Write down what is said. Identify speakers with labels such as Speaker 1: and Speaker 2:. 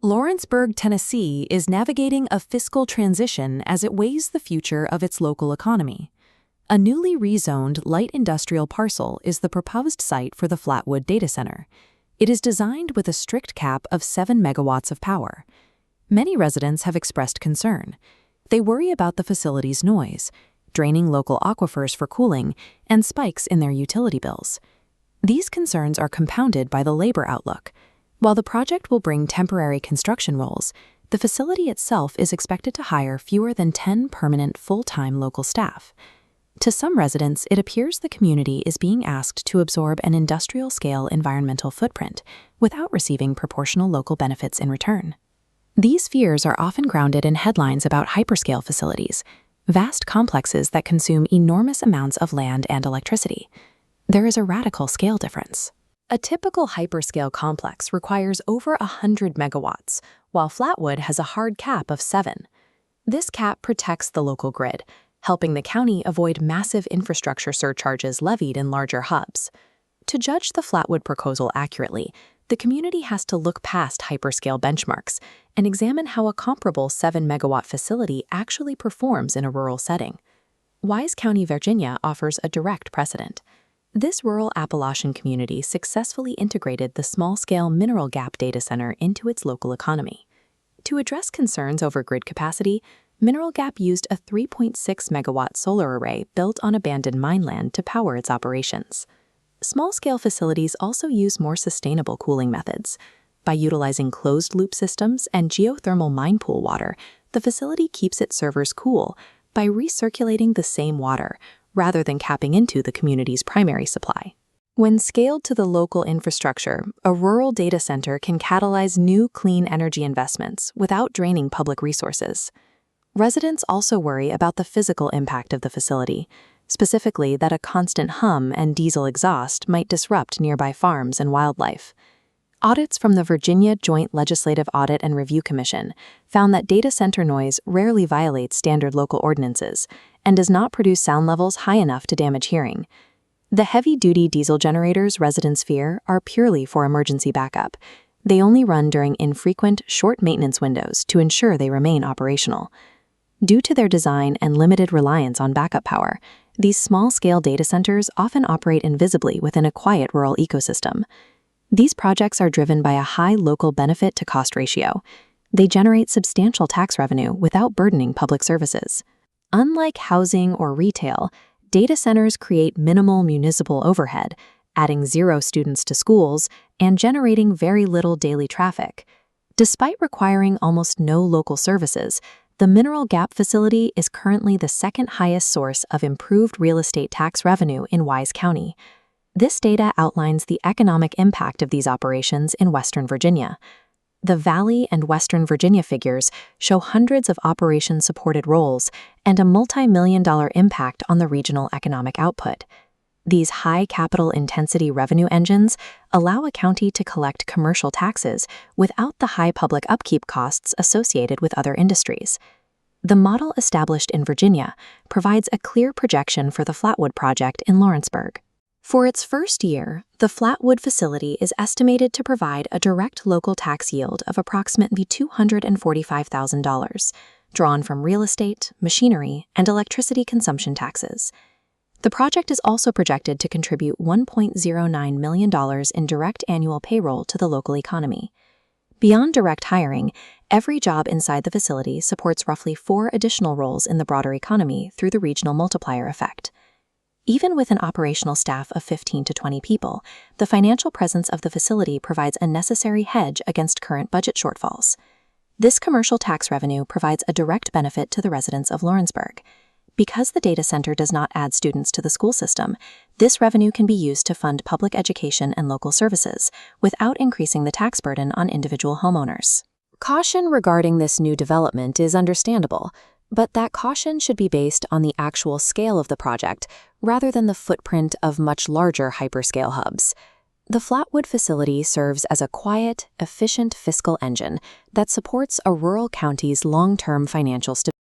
Speaker 1: Lawrenceburg, Tennessee is navigating a fiscal transition as it weighs the future of its local economy. A newly rezoned light industrial parcel is the proposed site for the Flatwood Data Center. It is designed with a strict cap of 7 megawatts of power. Many residents have expressed concern. They worry about the facility's noise, draining local aquifers for cooling, and spikes in their utility bills. These concerns are compounded by the labor outlook. While the project will bring temporary construction roles, the facility itself is expected to hire fewer than 10 permanent full-time local staff. To some residents, it appears the community is being asked to absorb an industrial-scale environmental footprint without receiving proportional local benefits in return. These fears are often grounded in headlines about hyperscale facilities, vast complexes that consume enormous amounts of land and electricity. There is a radical scale difference. A typical hyperscale complex requires over 100 megawatts, while Flatwood has a hard cap of 7. This cap protects the local grid, helping the county avoid massive infrastructure surcharges levied in larger hubs. To judge the Flatwood proposal accurately, the community has to look past hyperscale benchmarks and examine how a comparable 7-megawatt facility actually performs in a rural setting. Wise County, Virginia offers a direct precedent. This rural Appalachian community successfully integrated the small-scale Mineral Gap data center into its local economy. To address concerns over grid capacity, Mineral Gap used a 3.6-megawatt solar array built on abandoned mine land to power its operations. Small-scale facilities also use more sustainable cooling methods. By utilizing closed-loop systems and geothermal mine pool water, the facility keeps its servers cool by recirculating the same water, rather than capping into the community's primary supply. When scaled to the local infrastructure, a rural data center can catalyze new clean energy investments without draining public resources. Residents also worry about the physical impact of the facility, specifically that a constant hum and diesel exhaust might disrupt nearby farms and wildlife. Audits from the Virginia Joint Legislative Audit and Review Commission found that data center noise rarely violates standard local ordinances and does not produce sound levels high enough to damage hearing. The heavy-duty diesel generators residents fear are purely for emergency backup. They only run during infrequent, short maintenance windows to ensure they remain operational. Due to their design and limited reliance on backup power, these small-scale data centers often operate invisibly within a quiet rural ecosystem. These projects are driven by a high local benefit-to-cost ratio. They generate substantial tax revenue without burdening public services. Unlike housing or retail, data centers create minimal municipal overhead, adding 0 students to schools and generating very little daily traffic. Despite requiring almost no local services, the Mineral Gap facility is currently the second highest source of improved real estate tax revenue in Wise County. This data outlines the economic impact of these operations in Western Virginia. The Valley and Western Virginia figures show hundreds of operation-supported roles and a multi-million-dollar impact on the regional economic output. These high capital intensity revenue engines allow a county to collect commercial taxes without the high public upkeep costs associated with other industries. The model established in Virginia provides a clear projection for the Flatwood project in Lawrenceburg. For its first year, the Flatwood facility is estimated to provide a direct local tax yield of approximately $245,000, drawn from real estate, machinery, and electricity consumption taxes. The project is also projected to contribute $1.09 million in direct annual payroll to the local economy. Beyond direct hiring, every job inside the facility supports roughly 4 additional roles in the broader economy through the regional multiplier effect. Even with an operational staff of 15 to 20 people, the financial presence of the facility provides a necessary hedge against current budget shortfalls. This commercial tax revenue provides a direct benefit to the residents of Lawrenceburg. Because the data center does not add students to the school system, this revenue can be used to fund public education and local services without increasing the tax burden on individual homeowners. Caution regarding this new development is understandable, but that caution should be based on the actual scale of the project rather than the footprint of much larger hyperscale hubs. The Flatwood facility serves as a quiet, efficient fiscal engine that supports a rural county's long-term financial stability.